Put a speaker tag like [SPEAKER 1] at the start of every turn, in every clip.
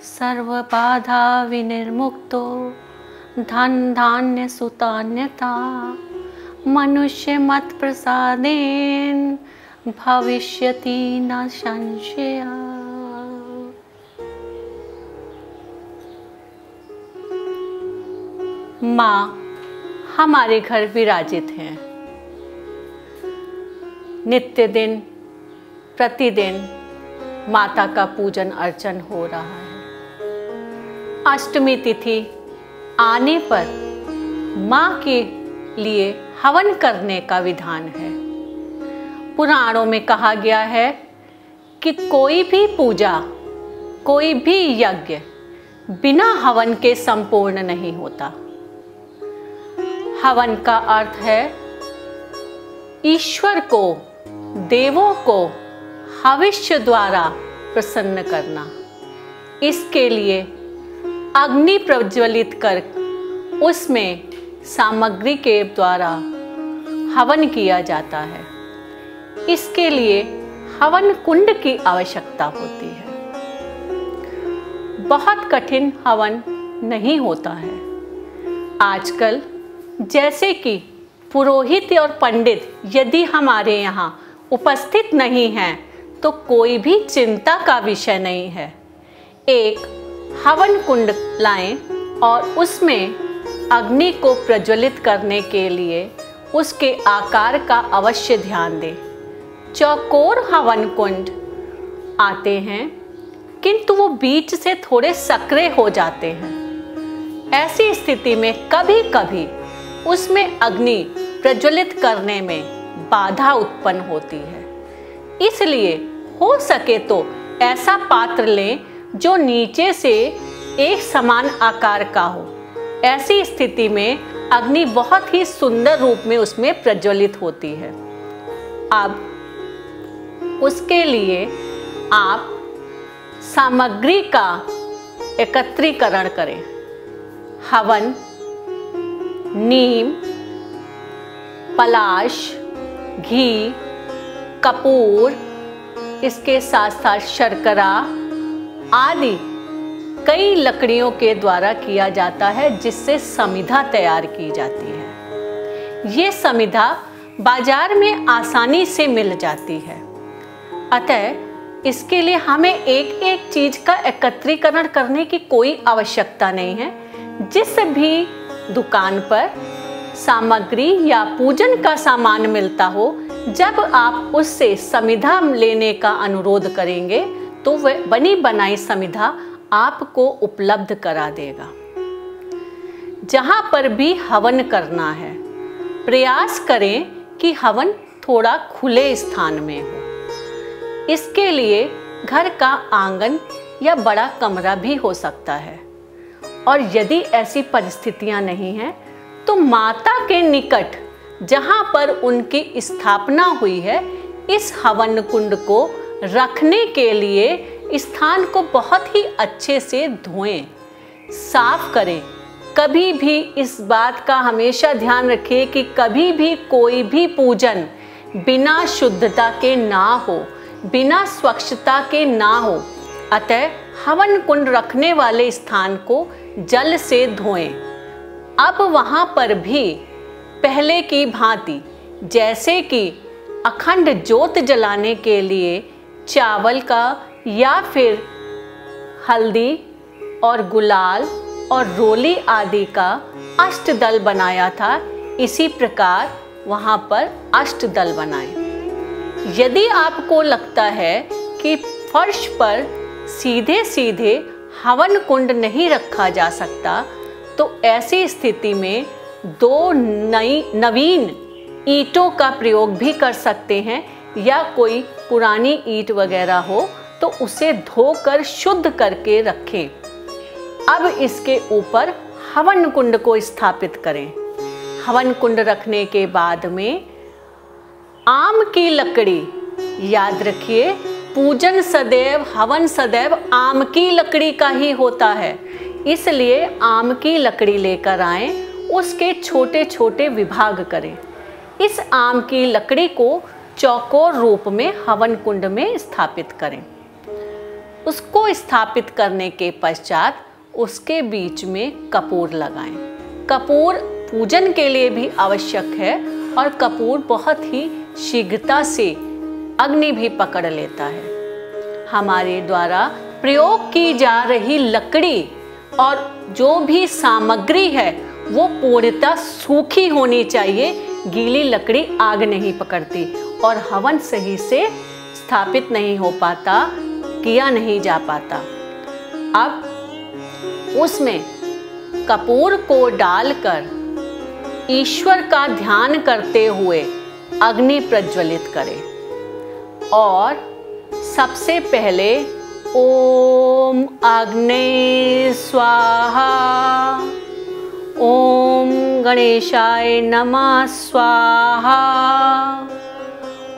[SPEAKER 1] सर्वबाधा विनिर्मुक्तो धन धान्य सुतान्यता मनुष्य मत प्रसादेन भविष्यति न संशय। माँ हमारे घर विराजित हैं। नित्य दिन प्रतिदिन माता का पूजन अर्चन हो रहा है। अष्टमी तिथि आने पर माँ के लिए हवन करने का विधान है। पुराणों में कहा गया है कि कोई भी पूजा, कोई भी यज्ञ बिना हवन के संपूर्ण नहीं होता। हवन का अर्थ है ईश्वर को, देवों को हविष्य द्वारा प्रसन्न करना। इसके लिए अग्नि प्रज्वलित कर उसमें सामग्री के द्वारा हवन किया जाता है। इसके लिए हवन कुंड की आवश्यकता होती है। बहुत कठिन हवन नहीं होता है। आजकल जैसे कि पुरोहित और पंडित यदि हमारे यहाँ उपस्थित नहीं हैं तो कोई भी चिंता का विषय नहीं है। एक हवन कुंड लाएं और उसमें अग्नि को प्रज्वलित करने के लिए उसके आकार का अवश्य ध्यान दें। चौकोर हवन कुंड आते हैं किंतु वो बीच से थोड़े संकरे हो जाते हैं। ऐसी स्थिति में कभी कभी उसमें अग्नि प्रज्वलित करने में बाधा उत्पन्न होती है। इसलिए हो सके तो ऐसा पात्र लें जो नीचे से एक समान आकार का हो। ऐसी स्थिति में अग्नि बहुत ही सुंदर रूप में उसमें प्रज्वलित होती है। अब उसके लिए आप सामग्री का एकत्रीकरण करें। हवन, नीम, पलाश, घी, कपूर, इसके साथ साथ शर्करा आदि कई लकड़ियों के द्वारा किया जाता है, जिससे समिधा तैयार की जाती है। ये समिधा बाजार में आसानी से मिल जाती है। अतः इसके लिए हमें एक एक चीज का एकत्रीकरण करने की कोई आवश्यकता नहीं है। जिस भी दुकान पर सामग्री या पूजन का सामान मिलता हो, जब आप उससे समिधा लेने का अनुरोध करेंगे तो वह बनी बनाई समिधा आपको उपलब्ध करा देगा। जहाँ पर भी हवन करना है, प्रयास करें कि हवन थोड़ा खुले स्थान में हो। इसके लिए घर का आंगन या बड़ा कमरा भी हो सकता है। और यदि ऐसी परिस्थितियां नहीं हैं तो माता के निकट जहाँ पर उनकी स्थापना हुई है, इस हवन कुंड को रखने के लिए स्थान को बहुत ही अच्छे से धोएं, साफ करें। कभी भी इस बात का हमेशा ध्यान रखें कि कभी भी कोई भी पूजन बिना शुद्धता के ना हो, बिना स्वच्छता के ना हो। अतः हवन कुंड रखने वाले स्थान को जल से धोएं। अब वहाँ पर भी पहले की भांति जैसे कि अखंड ज्योत जलाने के लिए चावल का या फिर हल्दी और गुलाल और रोली आदि का अष्टदल बनाया था, इसी प्रकार वहाँ पर अष्टदल बनाएं। यदि आपको लगता है कि फर्श पर सीधे सीधे हवन कुंड नहीं रखा जा सकता, तो ऐसी स्थिति में दो नवीन ईंटों का प्रयोग भी कर सकते हैं, या कोई पुरानी ईंट वगैरह हो तो उसे धोकर शुद्ध करके रखें। अब इसके ऊपर हवन कुंड को स्थापित करें। हवन कुंड रखने के बाद में आम की लकड़ी, याद रखिए पूजन सदैव, हवन सदैव आम की लकड़ी का ही होता है, इसलिए आम की लकड़ी लेकर आएं, उसके छोटे छोटे विभाग करें। इस आम की लकड़ी को चौकोर रूप में हवन कुंड में स्थापित करें। उसको स्थापित करने के पश्चात उसके बीच में कपूर लगाएं। कपूर पूजन के लिए भी आवश्यक है और कपूर बहुत ही शीघ्रता से अग्नि भी पकड़ लेता है। हमारे द्वारा प्रयोग की जा रही लकड़ी और जो भी सामग्री है वो पूर्णतः सूखी होनी चाहिए। गीली लकड़ी आग नहीं पकड़ती और हवन सही से स्थापित नहीं हो पाता, किया नहीं जा पाता। अब उसमें कपूर को डालकर ईश्वर का ध्यान करते हुए अग्नि प्रज्वलित करें और सबसे पहले ओम अग्ने स्वाहा, ओम गणेशाय नमः स्वाहा,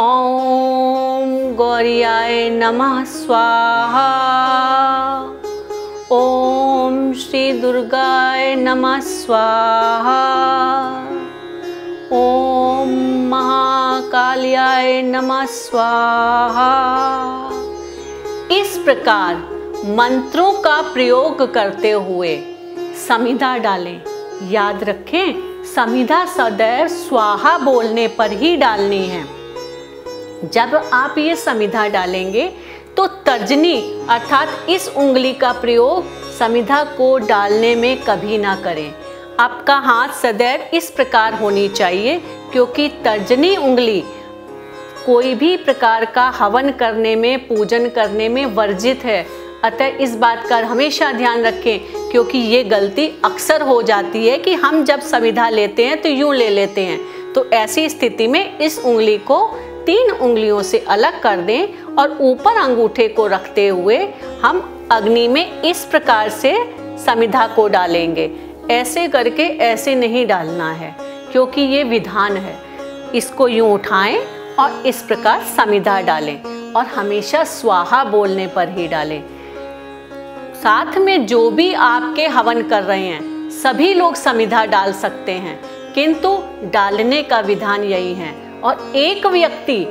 [SPEAKER 1] ओम गौरियाय नमः स्वाहा, ओम श्री दुर्गाय नमः स्वाहा, ओम महाकाल्याय नमः स्वाहा। इस प्रकार मंत्रों का प्रयोग करते हुए समिधा डालें। याद रखें, समिधा सदैव स्वाहा बोलने पर ही डालनी है। जब आप ये समिधा डालेंगे तो तर्जनी अर्थात इस उंगली का प्रयोग समिधा को डालने में कभी ना करें। आपका हाथ सदैव इस प्रकार होनी चाहिए, क्योंकि तर्जनी उंगली कोई भी प्रकार का हवन करने में, पूजन करने में वर्जित है। अतः इस बात का हमेशा ध्यान रखें, क्योंकि ये गलती अक्सर हो जाती है कि हम जब समिधा लेते हैं तो यूं ले लेते हैं। तो ऐसी स्थिति में इस उंगली को 3 उंगलियों से अलग कर दें और ऊपर अंगूठे को रखते हुए हम अग्नि में इस प्रकार से समिधा को डालेंगे। ऐसे करके ऐसे नहीं डालना है, क्योंकि ये विधान है। इसको यूं उठाएं और इस प्रकार समिधा डालें और हमेशा स्वाहा बोलने पर ही डालें। साथ में जो भी आपके हवन कर रहे हैं सभी लोग समिधा डाल सकते हैं, किंतु डालने का विधान यही है। और एक व्यक्ति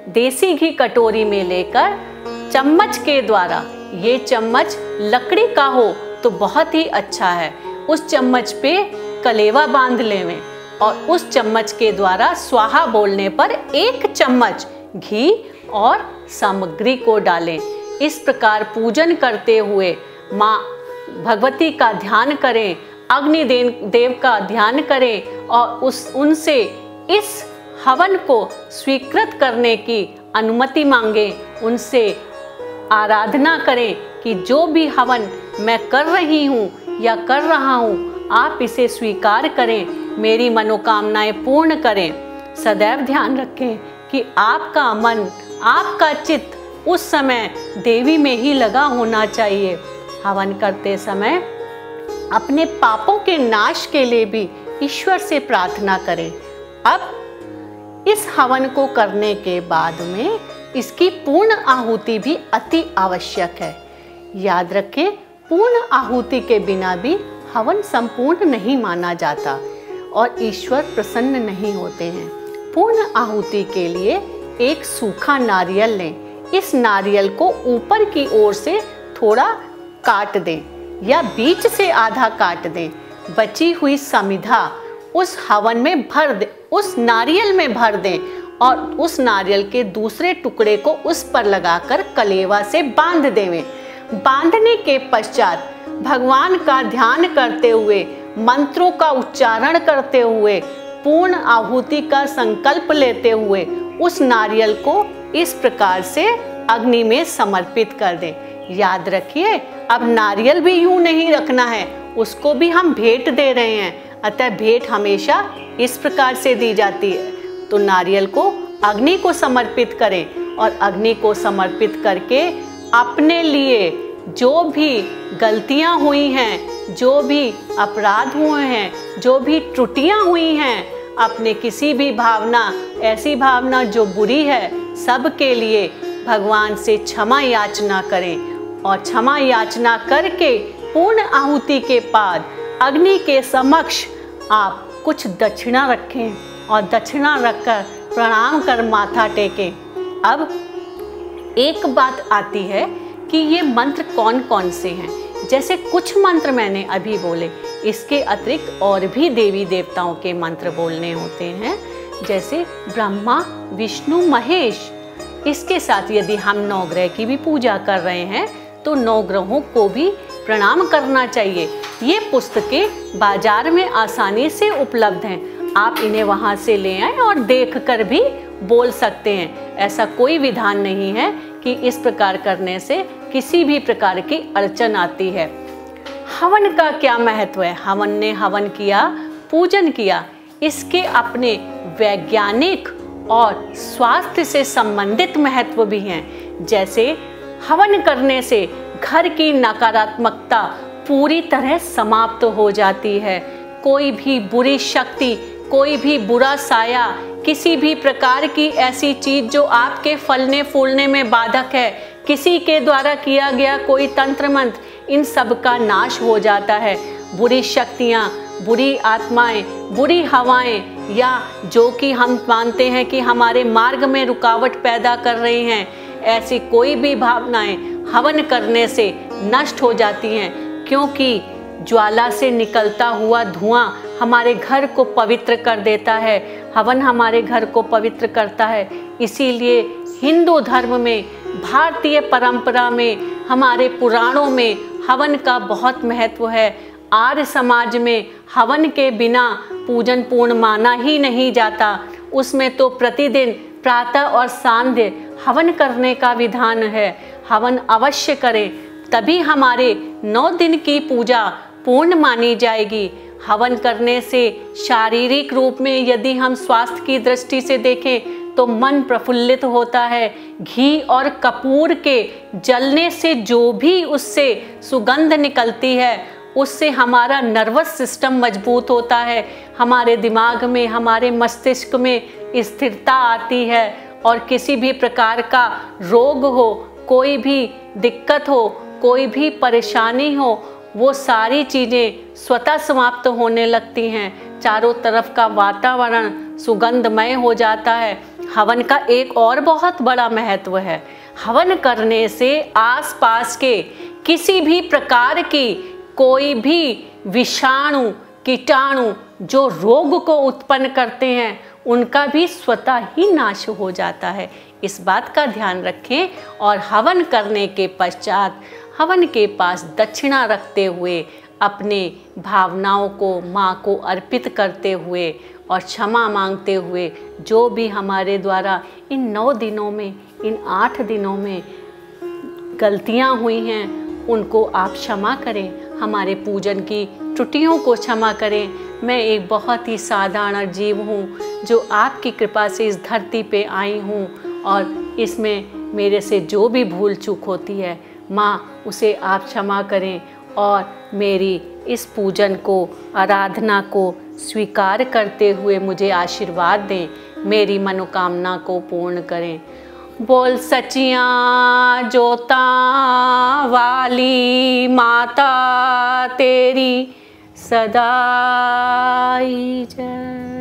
[SPEAKER 1] देसी घी कटोरी में लेकर चम्मच के द्वारा, ये चम्मच लकड़ी का हो तो बहुत ही अच्छा है, उस चम्मच पे कलेवा बांध लेवें और उस चम्मच के द्वारा स्वाहा बोलने पर 1 चम्मच घी और सामग्री को डालें। इस प्रकार पूजन करते हुए माँ भगवती का ध्यान करें, अग्नि देव का ध्यान करें और उनसे इस हवन को स्वीकृत करने की अनुमति मांगे। उनसे आराधना करें कि जो भी हवन मैं कर रही हूँ या कर रहा हूँ, आप इसे स्वीकार करें, मेरी मनोकामनाएं पूर्ण करें। सदैव ध्यान रखें कि आपका मन, आपका चित्त उस समय देवी में ही लगा होना चाहिए। हवन करते समय अपने पापों के नाश के लिए भी ईश्वर से प्रार्थना करें। अब इस हवन को करने के बाद में इसकी पूर्ण आहुति भी अति आवश्यक है। याद रखें, पूर्ण आहुति के बिना भी हवन संपूर्ण नहीं माना जाता और ईश्वर प्रसन्न नहीं होते हैं। पूर्ण आहुति के लिए एक सूखा नारियल लें। इस नारियल को ऊपर की ओर से थोड़ा काट दें या बीच से आधा काट दें। बची हुई समिधा उस हवन में भर दें, उस नारियल में भर दें और उस नारियल के दूसरे टुकड़े को उस पर लगाकर कलेवा से बांध देवें। बांधने के पश्चात भगवान का ध्यान करते हुए, मंत्रों का उच्चारण करते हुए, पूर्ण आहुति का संकल्प लेते हुए उस नारियल को इस प्रकार से अग्नि में समर्पित कर दें। याद रखिए, अब नारियल भी यूं नहीं रखना है, उसको भी हम भेंट दे रहे हैं। अतः भेंट हमेशा इस प्रकार से दी जाती है। तो नारियल को अग्नि को समर्पित करें और अग्नि को समर्पित करके अपने लिए जो भी गलतियां हुई हैं, जो भी अपराध हुए हैं, जो भी त्रुटियां हुई हैं, अपने किसी भी भावना, ऐसी भावना जो बुरी है, सब के लिए भगवान से क्षमा याचना करें और क्षमा याचना करके पूर्ण आहुति के बाद अग्नि के समक्ष आप कुछ दक्षिणा रखें और दक्षिणा रखकर प्रणाम कर माथा टेकें। अब एक बात आती है कि ये मंत्र कौन कौन से हैं। जैसे कुछ मंत्र मैंने अभी बोले, इसके अतिरिक्त और भी देवी देवताओं के मंत्र बोलने होते हैं, जैसे ब्रह्मा, विष्णु, महेश। इसके साथ यदि हम नवग्रह की भी पूजा कर रहे हैं तो नवग्रहों को भी प्रणाम करना चाहिए। ये पुस्तकें बाजार में आसानी से उपलब्ध हैं, आप इन्हें वहाँ से ले आएं और देखकर भी बोल सकते हैं। ऐसा कोई विधान नहीं है कि इस प्रकार करने से किसी भी प्रकार की अड़चन आती है। हवन का क्या महत्व है? हवन ने हवन किया, पूजन किया, इसके अपने वैज्ञानिक और स्वास्थ्य से संबंधित महत्व भी हैं। जैसे हवन करने से घर की नकारात्मकता पूरी तरह समाप्त हो जाती है। कोई भी बुरी शक्ति, कोई भी बुरा साया, किसी भी प्रकार की ऐसी चीज जो आपके फलने फूलने में बाधक है, किसी के द्वारा किया गया कोई तंत्र मंत्र, इन सब का नाश हो जाता है। बुरी शक्तियाँ, बुरी आत्माएं, बुरी हवाएं, या जो कि हम मानते हैं कि हमारे मार्ग में रुकावट पैदा कर रही हैं, ऐसी कोई भी भावनाएं हवन करने से नष्ट हो जाती हैं। क्योंकि ज्वाला से निकलता हुआ धुआं हमारे घर को पवित्र कर देता है, हवन हमारे घर को पवित्र करता है। इसीलिए हिंदू धर्म में, भारतीय परंपरा में, हमारे पुराणों में हवन का बहुत महत्व है। आर्य समाज में हवन के बिना पूजन पूर्ण माना ही नहीं जाता। उसमें तो प्रतिदिन प्रातः और सांध्य हवन करने का विधान है। हवन अवश्य करें, तभी हमारे 9 दिन की पूजा पूर्ण मानी जाएगी। हवन करने से शारीरिक रूप में यदि हम स्वास्थ्य की दृष्टि से देखें तो मन प्रफुल्लित होता है। घी और कपूर के जलने से जो भी उससे सुगंध निकलती है, उससे हमारा नर्वस सिस्टम मजबूत होता है, हमारे दिमाग में, हमारे मस्तिष्क में स्थिरता आती है, और किसी भी प्रकार का रोग हो, कोई भी दिक्कत हो, कोई भी परेशानी हो, वो सारी चीज़ें स्वतः समाप्त होने लगती हैं। चारों तरफ का वातावरण सुगंधमय हो जाता है। हवन का एक और बहुत बड़ा महत्व है। हवन करने से आसपास के किसी भी प्रकार की कोई भी विषाणु, कीटाणु जो रोग को उत्पन्न करते हैं, उनका भी स्वतः ही नाश हो जाता है। इस बात का ध्यान रखें। और हवन करने के पश्चात हवन के पास दक्षिणा रखते हुए, अपने भावनाओं को माँ को अर्पित करते हुए और क्षमा मांगते हुए, जो भी हमारे द्वारा इन 9 दिनों में, इन 8 दिनों में गलतियाँ हुई हैं, उनको आप क्षमा करें। हमारे पूजन की त्रुटियों को क्षमा करें। मैं एक बहुत ही साधारण जीव हूँ, जो आपकी कृपा से इस धरती पे आई हूँ, और इसमें मेरे से जो भी भूल चूक होती है, माँ उसे आप क्षमा करें और मेरी इस पूजन को, आराधना को स्वीकार करते हुए मुझे आशीर्वाद दें, मेरी मनोकामना को पूर्ण करें। बोल सचियाँ जोता वाली माता तेरी सदा ही जय।